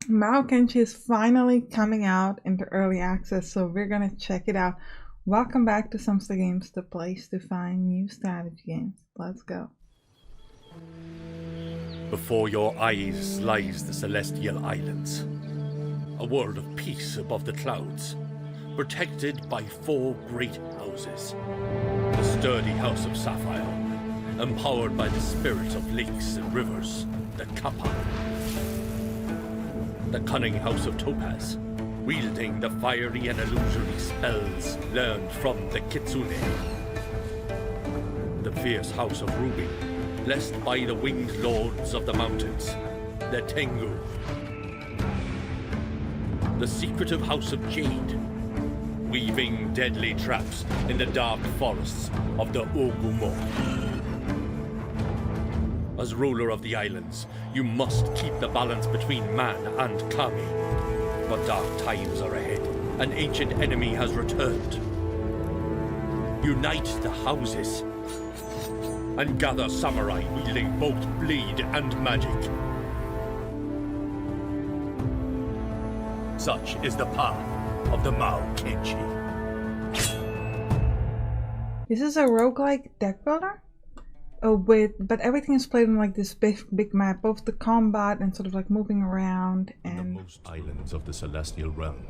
Mahokenshi is finally coming out into early access, so we're gonna check it out. Welcome back to Sampstra Games, the place to find new strategy games. Let's go. Before your eyes lies the Celestial Islands, a world of peace above the clouds, protected by 4 great houses. The sturdy House of Sapphire, empowered by the spirit of lakes and rivers, the Kappa. The cunning House of Topaz, wielding the fiery and illusory spells learned from the Kitsune. The fierce House of Ruby, blessed by the winged lords of the mountains, the Tengu. The secretive House of Jade, weaving deadly traps in the dark forests of the Ogumo. As ruler of the islands, you must keep the balance between man and kami. But dark times are ahead. An ancient enemy has returned. Unite the houses and gather samurai wielding both blade and magic. Such is the path of the Mahokenshi. This is a roguelike deck builder? Oh, but everything is played on like this big map, both the combat and sort of like moving around and... In the most islands of the Celestial Realm,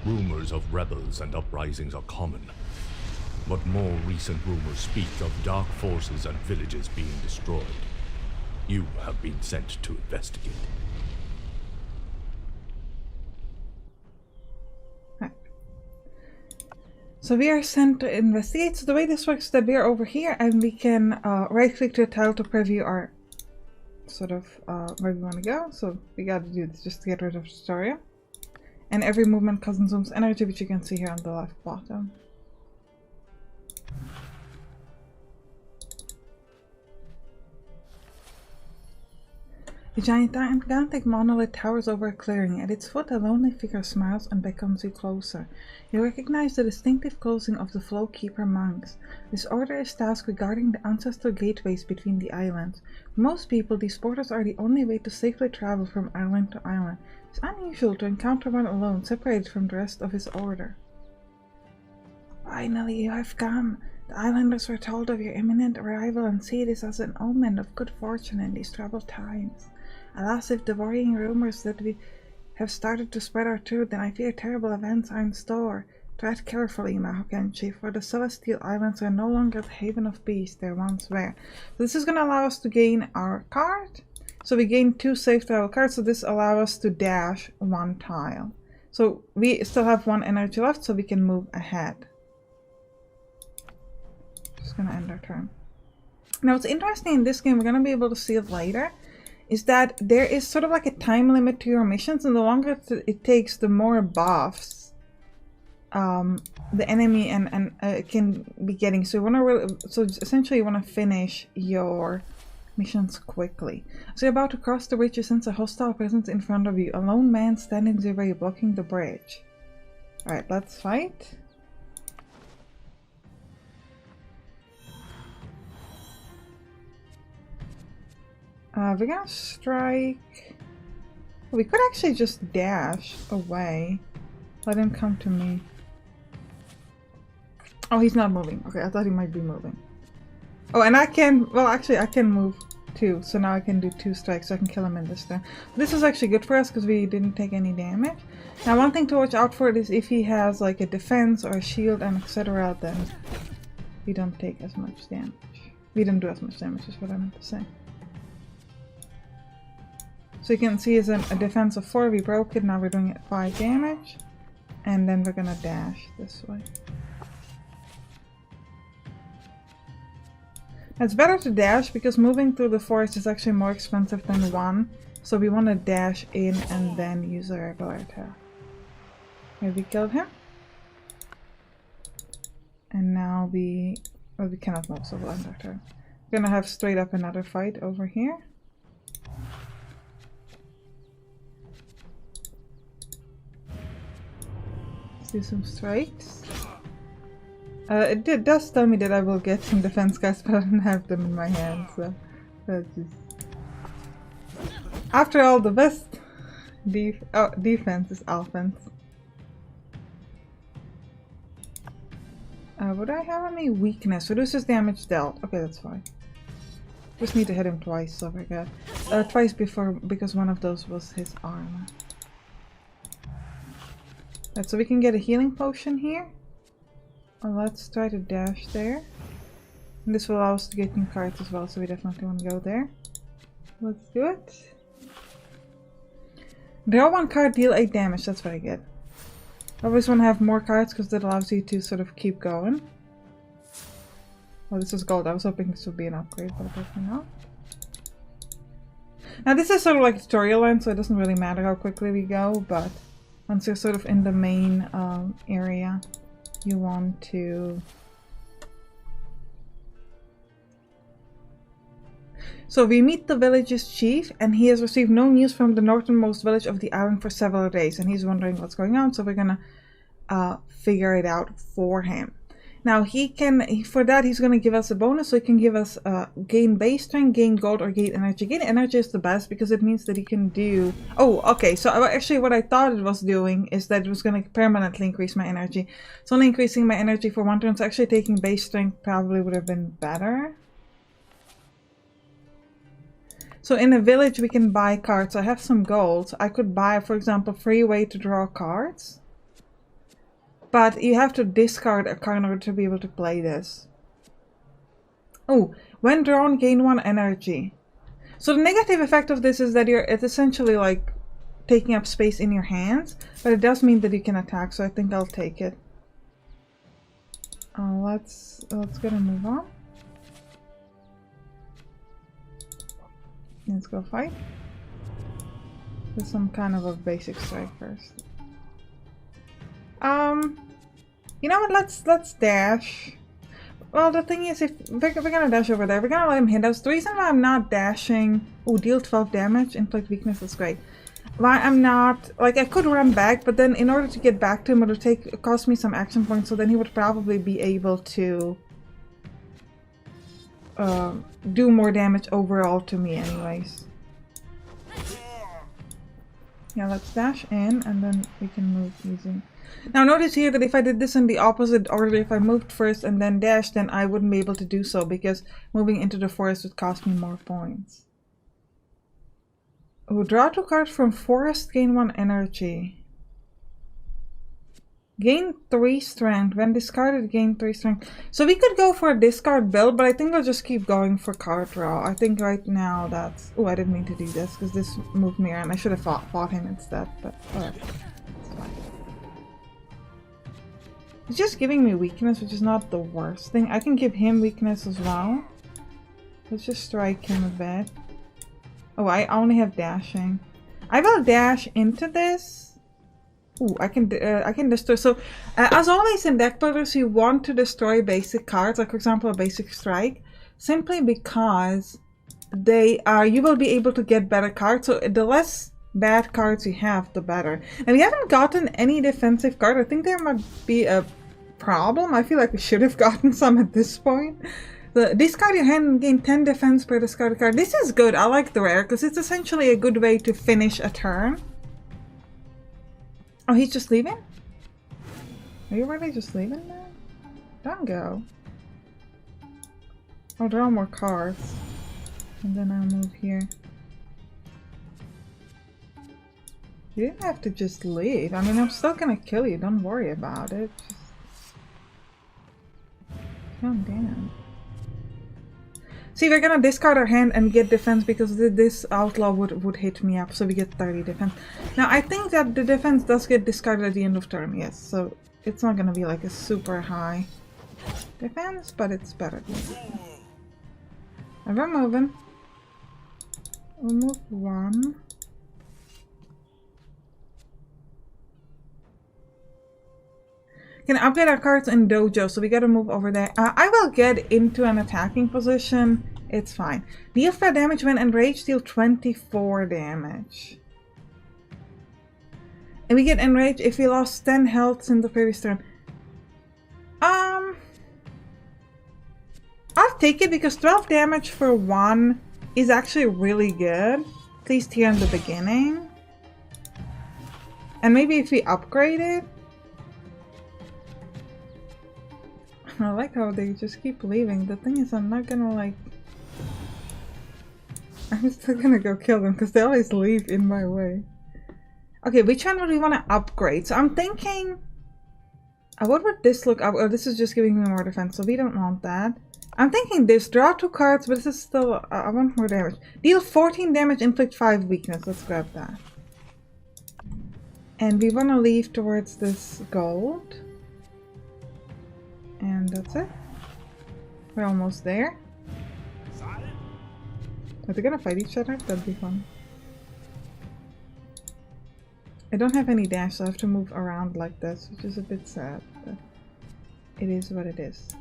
rumors of rebels and uprisings are common. But more recent rumors speak of dark forces and villages being destroyed. You have been sent to investigate. So we are sent to investigate. So the way this works is that we are over here and we can right click to the title to preview our sort of where we want to go. So we got to do this just to get rid of the tutorial. And every movement consumes energy, which you can see here on the left bottom. A gigantic monolith towers over a clearing. At its foot, a lonely figure smiles and beckons you closer. You recognize the distinctive closing of the Flowkeeper monks. This order is tasked with guarding the ancestral gateways between the islands. For most people, these portals are the only way to safely travel from island to island. It's unusual to encounter one alone, separated from the rest of his order. Finally, you have come. The islanders were told of your imminent arrival and see this as an omen of good fortune in these troubled times. Alas, if the worrying rumors that we have started to spread are true, then I fear terrible events are in store. Tread carefully, Mahokenshi, for the Celestial Islands are no longer the haven of peace they once were. So this is going to allow us to gain our card. So we gain 2 safe travel cards, so this allows us to dash 1 tile. So we still have 1 energy left, so we can move ahead. Just going to end our turn. Now what's interesting in this game, we're going to be able to see it later, is that there is sort of like a time limit to your missions, and the longer it takes, the more buffs the enemy and can be getting. So you want to essentially you want to finish your missions quickly. So you're about to cross the bridge. You sense a hostile presence in front of you. A lone man standing in the way, blocking the bridge. All right, let's fight. We're gonna strike. We could actually just dash away. Let him come to me. Oh, he's not moving. Okay, I thought he might be moving. Oh, and I can, well, actually I can move too. So now I can do 2 strikes, so I can kill him in this turn. This is actually good for us because we didn't take any damage. Now one thing to watch out for is if he has like a defense or a shield and etc., then we don't take as much damage. We don't do as much damage is what I meant to say. So you can see it's a defense of 4, we broke it, now we're doing it 5 damage. And then we're gonna dash this way. It's better to dash because moving through the forest is actually more expensive than 1. So we want to dash in and then use a regular attack. Okay, we killed him. And now we cannot move, so we'll end our turn. We're gonna have straight up another fight over here. Do some strikes. It does tell me that I will get some defense cards, but I don't have them in my hand, so that's just... After all, the best Defense is offense. Would I have any weakness? Reduces damage dealt. Okay, that's fine. Just need to hit him twice, so I forgot. Twice before, because one of those was his armor. Right, so we can get a healing potion here. Let's try to dash there. And this will allow us to get new cards as well, so we definitely want to go there. Let's do it. Draw one card, deal 8 damage. That's very good. I always want to have more cards because that allows you to sort of keep going. Oh, this is gold. I was hoping this would be an upgrade, but apparently not. Now this is sort of like a tutorial line, so it doesn't really matter how quickly we go, but once you're sort of in the main area, you want to... So we meet the village's chief, and he has received no news from the northernmost village of the island for several days, and he's wondering what's going on, so we're gonna figure it out for him. Now for that he's gonna give us a bonus, so he can give us gain base strength, gain gold, or gain energy. Gain energy is the best because it means that he can do... Oh, okay, so actually what I thought it was doing is that it was gonna permanently increase my energy. It's only increasing my energy for one turn, so actually taking base strength probably would have been better. So in a village we can buy cards. I have some gold. I could buy, for example, free way to draw cards. But you have to discard a card in order to be able to play this. Oh, when drawn, gain 1 energy. So the negative effect of this is that it's essentially like taking up space in your hands. But it does mean that you can attack, so I think I'll take it. Let's go and move on. Let's go fight. With some kind of a basic strike first. You know what? Let's dash. Well, the thing is, if we're gonna dash over there, we're gonna let him hit us. The reason why I'm not dashing, oh, deal 12 damage, inflict weakness. That's great. Why I'm not, like, I could run back, but then in order to get back to him, it would cost me some action points. So then he would probably be able to do more damage overall to me anyways. Yeah, let's dash in and then we can move easy. Now notice here that if I did this in the opposite order, if I moved first and then dashed, then I wouldn't be able to do so because moving into the forest would cost me more points. Oh, draw 2 cards from forest, gain 1 energy. Gain 3 strength. When discarded, gain 3 strength. So we could go for a discard build, but I think I'll just keep going for card draw. I think right now that's... Oh, I didn't mean to do this because this moved me around. I should have fought him instead, but alright. It's fine. It's just giving me weakness, which is not the worst thing. I can give him weakness as well. Let's just strike him a bit. Oh, I only have dashing. I will dash into this. Ooh, I can destroy. So, as always in deck builders, you want to destroy basic cards, like for example a basic strike, simply because you will be able to get better cards. So the less bad cards you have, the better. And we haven't gotten any defensive card. I think there might be a problem. I feel like we should have gotten some at this point. Discard your hand and gain 10 defense per discarded card. This is good. I like the rare because it's essentially a good way to finish a turn. Oh, he's just leaving? Are you really just leaving now? Don't go. I'll draw more cards. And then I'll move here. You didn't have to just leave. I mean, I'm still gonna kill you. Don't worry about it. Just... calm down. See, we're gonna discard our hand and get defense because this outlaw would hit me up, so we get 30 defense. Now, I think that the defense does get discarded at the end of turn, yes, so it's not gonna be like a super high defense, but it's better than defense. And we're moving. We'll move 1. Can upgrade our cards in dojo, so we gotta move over there. I will get into an attacking position. It's fine. Deal 5 damage when enraged, deal 24 damage. And we get enraged if we lost 10 health in the previous turn. I'll take it because 12 damage for 1 is actually really good. At least here in the beginning. And maybe if we upgrade it... I like how they just keep leaving. The thing is, I'm not gonna like... I'm still gonna go kill them because they always leave in my way. Okay, which one would we want to upgrade? So I'm thinking... what would this look up? Oh, this is just giving me more defense, so we don't want that. I'm thinking this. Draw 2 cards, but this is still... I want more damage. Deal 14 damage, inflict 5 weakness. Let's grab that. And we want to leave towards this gold. And that's it. We're almost there. Are they gonna fight each other? That'd be fun. I don't have any dash, so I have to move around like this, which is a bit sad, but it is what it is.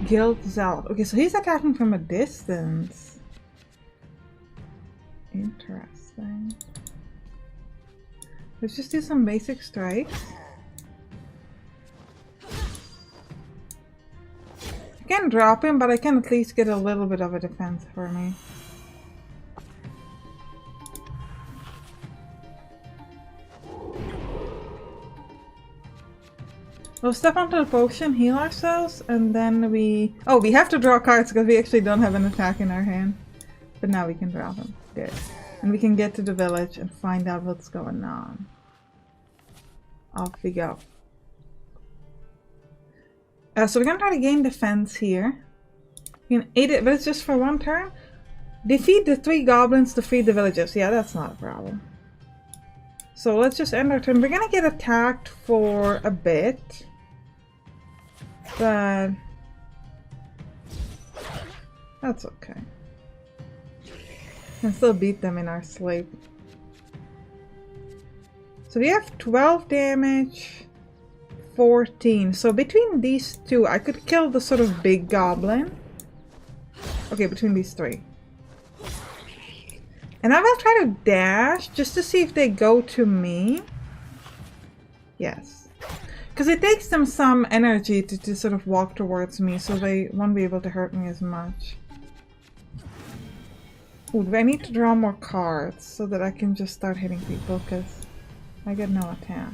Guild Zealot. Okay, so he's attacking from a distance. Interesting. Let's just do some basic strikes. I can drop him, but I can at least get a little bit of a defense for me. We'll step onto the potion, heal ourselves, and then we... Oh, we have to draw cards because we actually don't have an attack in our hand. But now we can draw them. Good. And we can get to the village and find out what's going on. Off we go. So we're gonna try to gain defense here. We can aid it, but it's just for 1 turn. Defeat the 3 goblins to free the villages. Yeah, that's not a problem. So let's just end our turn. We're gonna get attacked for a bit. But that's okay. We can still beat them in our sleep. So we have 12 damage, 14. So between these 2, I could kill the sort of big goblin. Okay, between these 3. And I will try to dash just to see if they go to me. Yes. Because it takes them some energy to sort of walk towards me, so they won't be able to hurt me as much. Ooh, do I need to draw more cards so that I can just start hitting people, because I get no attack.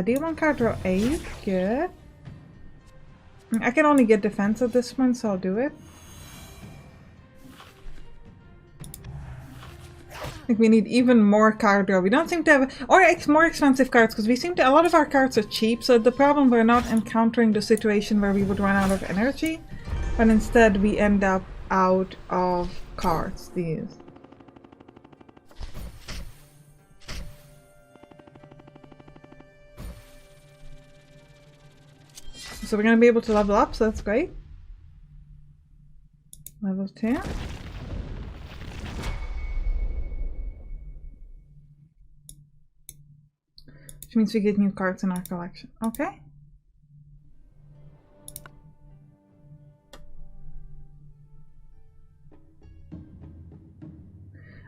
Deal 1 card, draw 8. Good. I can only get defense at this point, so I'll do it. I think we need even more card draw. We don't seem to have... Or more expensive cards, because we seem to... A lot of our cards are cheap, so the problem we're not encountering the situation where we would run out of energy, but instead we end up out of cards to use. So we're going to be able to level up, so that's great. Level 10. Which means we get new cards in our collection. Okay.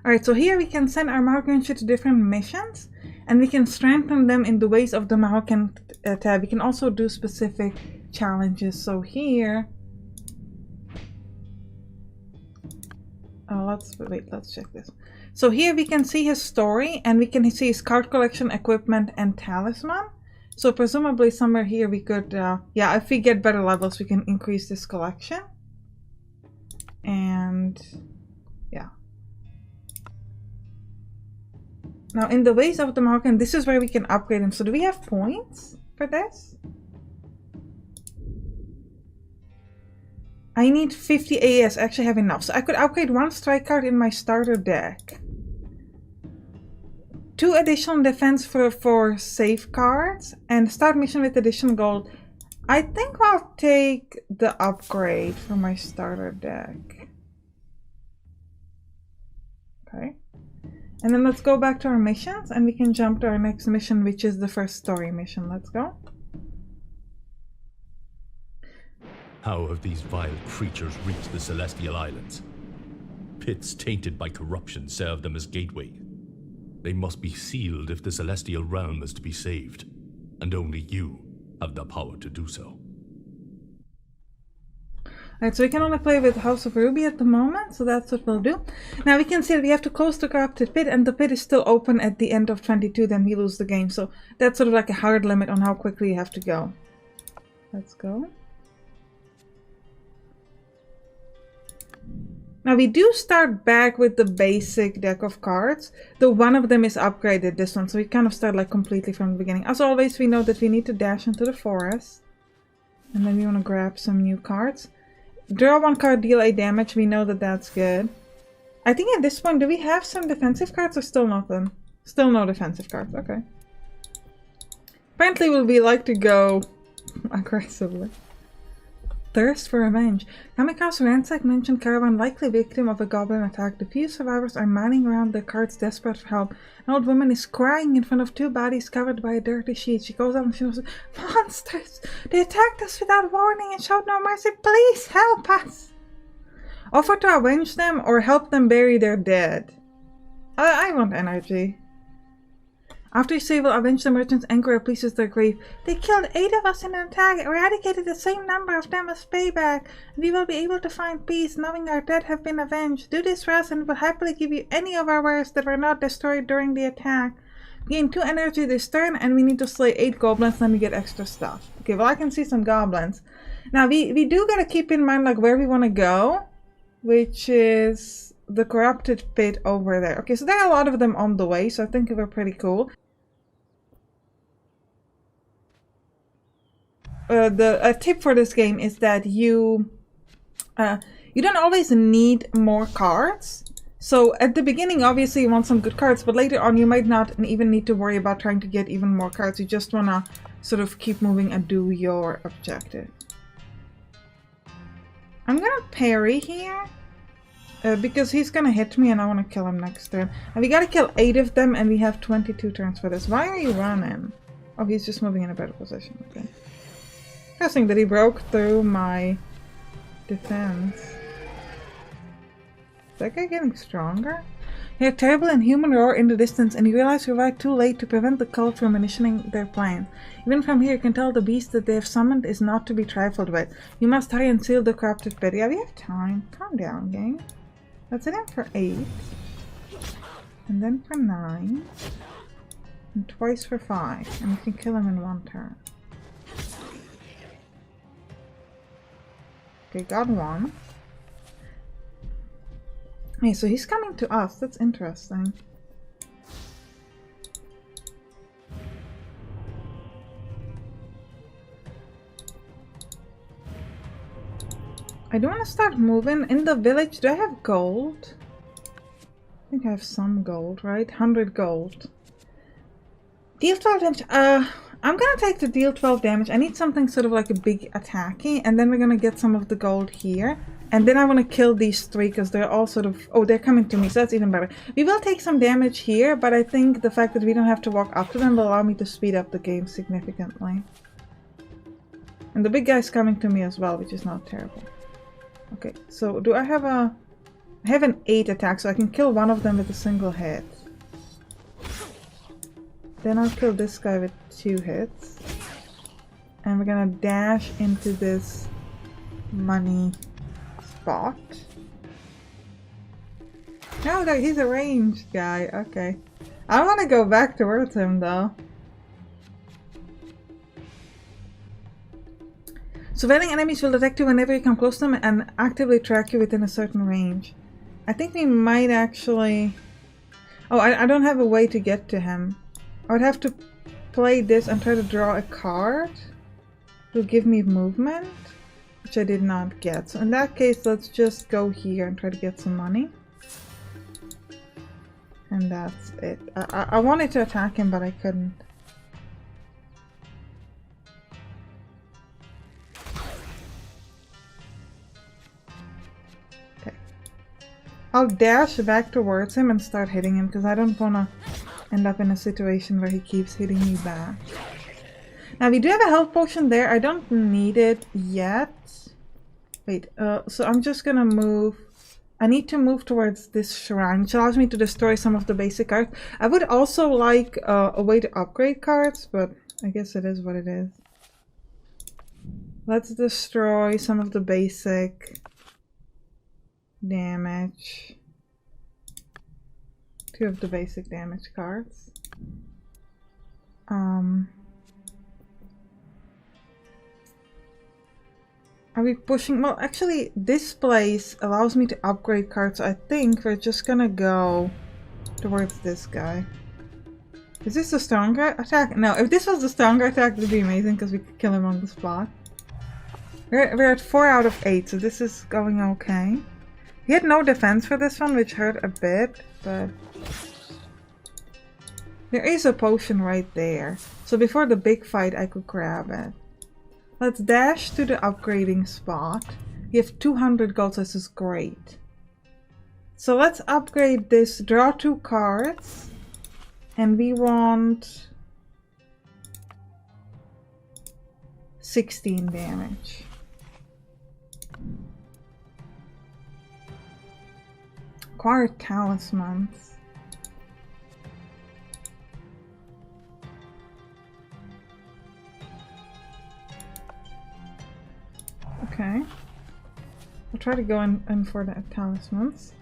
Alright, so here we can send our Mahokenshi to different missions, and we can strengthen them in the ways of the Mahoken tab. We can also do specific challenges. So here... let's check this. So here we can see his story, and we can see his card collection, equipment, and talisman. So presumably somewhere here we could, yeah, if we get better levels, we can increase this collection. And yeah. Now in the ways of the Mahoken, this is where we can upgrade him. So do we have points for this? I need 50 AS. I actually have enough. So I could upgrade 1 strike card in my starter deck. 2 additional defense for safeguards, and start mission with additional gold. I think I'll take the upgrade for my starter deck. Okay. And then let's go back to our missions, and we can jump to our next mission, which is the first story mission. Let's go. How have these vile creatures reached the Celestial Islands? Pits tainted by corruption serve them as gateway. They must be sealed if the Celestial Realm is to be saved. And only you, have the power to do so. Alright, so we can only play with House of Ruby at the moment, so that's what we'll do. Now we can see that we have to close the corrupted pit, and the pit is still open at the end of 22, then we lose the game. So that's sort of like a hard limit on how quickly you have to go. Let's go. Now we do start back with the basic deck of cards, though one of them is upgraded, this one, so we kind of start like completely from the beginning. As always, we know that we need to dash into the forest, and then we want to grab some new cards. Draw one card, deal 8 damage. We know that that's good. I think at this point, do we have some defensive cards or still nothing? Still no defensive cards. Okay. Apparently, we like to go aggressively. Thirst for revenge. Kamikaze ransack mentioned caravan likely victim of a goblin attack. The few survivors are mining around their carts desperate for help. An old woman is crying in front of 2 bodies covered by a dirty sheet. She goes out and she goes, "Monsters! They attacked us without warning and showed no mercy. Please help us!" Offer to avenge them or help them bury their dead. I want energy. After you say you will avenge the merchants, anger appeases their grief. They killed 8 of us in an attack, eradicated the same number of them as payback, and we will be able to find peace knowing our dead have been avenged. Do this for us and we'll happily give you any of our wares that were not destroyed during the attack. Gain 2 energy this turn, and we need to slay 8 goblins, then we get extra stuff. Okay, well I can see some goblins. Now we do gotta keep in mind like where we want to go, which is the corrupted pit over there. Okay, so there are a lot of them on the way, so I think we're pretty cool. A tip for this game is that you don't always need more cards. So at the beginning, obviously you want some good cards, but later on you might not even need to worry about trying to get even more cards. You just want to sort of keep moving and do your objective. I'm gonna parry here. Because he's gonna hit me and I want to kill him next turn. And we gotta kill 8 of them and we have 22 turns for this. Why are you running? Oh, he's just moving in a better position. Okay. Interesting that he broke through my defense. Is that guy getting stronger? You hear terrible inhuman roar in the distance and you realize you arrived too late to prevent the cult from initiating their plan. Even from here you can tell the beast that they have summoned is not to be trifled with. You must hurry and seal the corrupted pit. Yeah, we have time. Calm down, gang. Let's hit him for 8. And then for 9. And twice for 5. And we can kill him in 1 turn. Okay, got 1. Okay, so he's coming to us. That's interesting. I do want to start moving. In the village, do I have gold? I think I have some gold, right? 100 gold. Deal 12 damage. I'm gonna take the deal 12 damage. I need something sort of like a big attacky, and then we're gonna get some of the gold here. And then I want to kill these 3 because they're all sort of... Oh, they're coming to me, so that's even better. We will take some damage here, but I think the fact that we don't have to walk up to them will allow me to speed up the game significantly. And the big guy's coming to me as well, which is not terrible. Okay, so do I have a... I have an 8 attack, so I can kill one of them with a single hit. Then I'll kill this guy with 2 hits. And we're gonna dash into this money spot. No, no, he's a ranged guy. Okay. I want to go back towards him though. Surveilling enemies will detect you whenever you come close to them and actively track you within a certain range. I think we might actually... Oh, I don't have a way to get to him. I would have to play this and try to draw a card to give me movement, which I did not get. So in that case, let's just go here and try to get some money. And that's it. I wanted to attack him, but I couldn't. Okay. I'll dash back towards him and start hitting him because I don't want to end up in a situation where he keeps hitting me back. Now we do have a health potion there. I don't need it yet. Wait, so I'm just gonna move. I need to move towards this shrine, which allows me to destroy some of the basic cards. I would also like a way to upgrade cards, but I guess it is what it is. Let's destroy some of the basic damage. 2 of the basic damage cards. Are we pushing? Well, actually, this place allows me to upgrade cards. So I think we're just gonna go towards this guy. Is this the stronger attack? No, if this was the stronger attack, it would be amazing because we could kill him on the spot. We're at 4 out of 8, so this is going okay. He had no defense for this one, which hurt a bit, but there is a potion right there. So before the big fight, I could grab it. Let's dash to the upgrading spot. We have 200 gold, so this is great. So let's upgrade this. Draw 2 cards. And we want 16 damage. Acquire talismans. Okay. I'll try to go in for the talismans.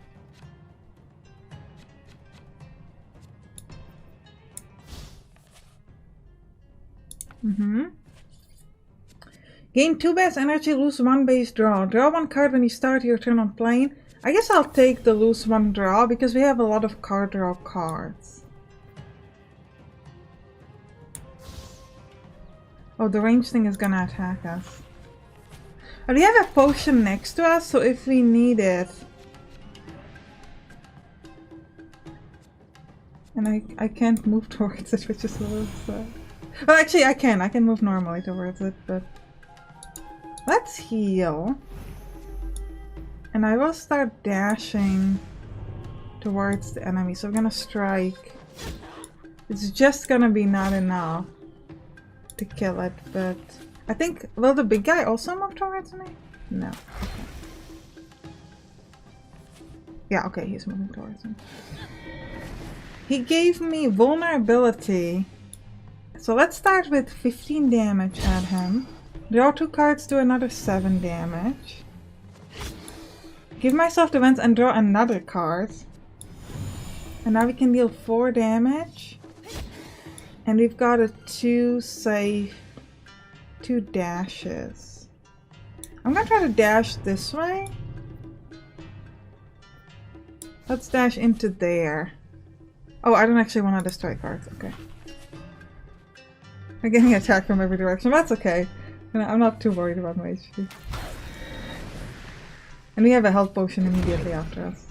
Gain 2 base energy, lose 1 base draw. Draw 1 card when you start your turn on plane. I guess I'll take the lose 1 draw because we have a lot of card draw cards. Oh, the range thing is gonna attack us. We have a potion next to us, so if we need it... And I can't move towards it, which is a little sad. Well, actually I can move normally towards it, but... Let's heal. And I will start dashing towards the enemy, so I'm gonna strike. It's just gonna be not enough to kill it, but... I think, will the big guy also move towards me? No. Okay. Yeah, okay, he's moving towards me. He gave me vulnerability. So let's start with 15 damage at him. Draw 2 cards, do another 7 damage. Give myself defense and draw another card. And now we can deal 4 damage. And we've got a 2 safe. 2 dashes. I'm gonna try to dash this way. Let's dash into there. Oh, I don't actually want to destroy cards. Okay. I'm getting attacked from every direction, but that's okay. I'm not too worried about my HP. And we have a health potion immediately after us.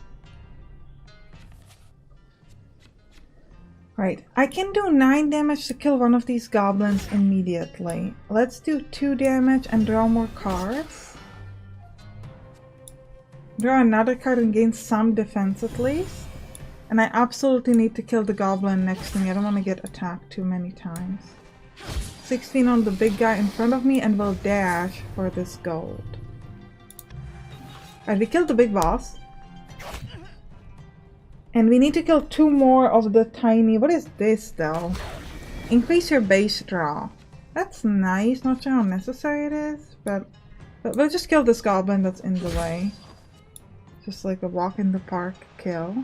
Right, I can do 9 damage to kill one of these goblins immediately. Let's do 2 damage and draw more cards. Draw another card and gain some defense at least. And I absolutely need to kill the goblin next to me. I don't want to get attacked too many times. 16 on the big guy in front of me and will dash for this gold. Alright, we killed the big boss. And we need to kill 2 more of the tiny... What is this though? Increase your base draw. That's nice. Not sure how necessary it is, but we'll just kill this goblin that's in the way. Just like a walk in the park kill.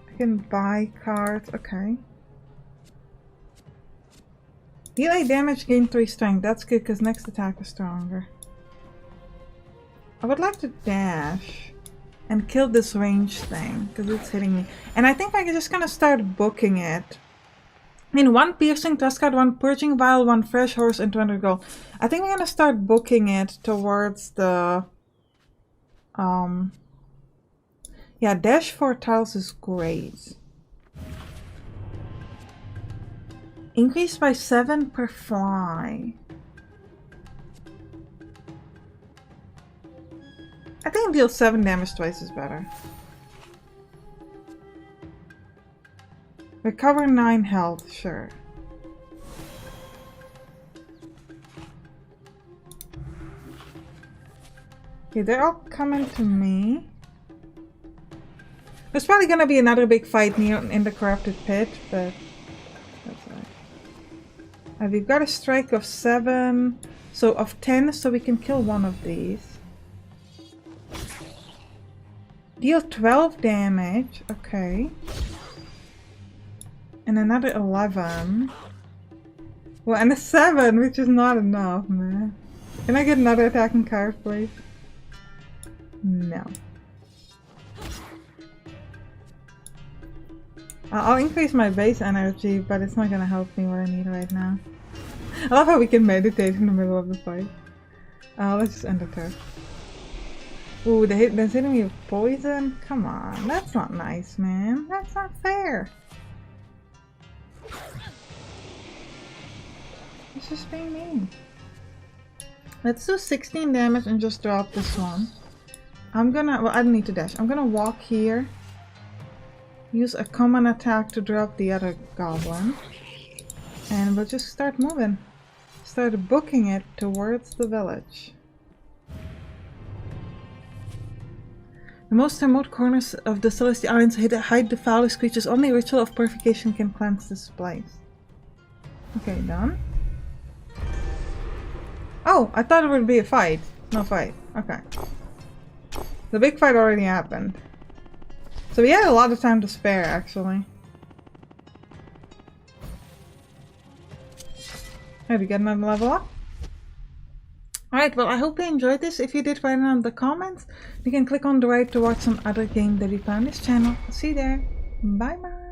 I can buy cards. Okay. Deal 8 damage, gain 3 strength. That's good because next attack is stronger. I would like to dash and kill this range thing because it's hitting me. And I think I'm just gonna start booking it. I mean, 1 piercing, trust card, 1 purging vial, 1 fresh horse, and 200 gold. I think we're gonna start booking it towards the... Yeah, dash 4 tiles is great. Increased by 7 per fly. I think deal 7 damage twice is better. Recover 9 health, sure. Okay, they're all coming to me. There's probably gonna be another big fight near in the corrupted pit, but that's alright. We've got a strike of 7, so of 10, so we can kill one of these. Deal 12 damage, okay. And another 11. Well, and a 7, which is not enough, man. Can I get another attacking card, please? No. I'll increase my base energy, but it's not gonna help me what I need right now. I love how we can meditate in the middle of the fight. Let's just end the turn. Ooh, they're hitting me with poison? Come on, that's not nice, man. That's not fair. It's just being mean. Let's do 16 damage and just drop this one. Well, I don't need to dash. I'm gonna walk here. Use a common attack to drop the other goblin. And we'll just start moving. Start booking it towards the village. The most remote corners of the Celestial Islands hide the foulest creatures. Only a ritual of purification can cleanse this place. Okay, done. Oh, I thought it would be a fight. No fight. Okay. The big fight already happened. So we had a lot of time to spare, actually. Alright, we got another level up. Alright, well I hope you enjoyed this. If you did, write it in the comments. You can click on the right to watch some other game that we found on this channel. See you there. Bye bye.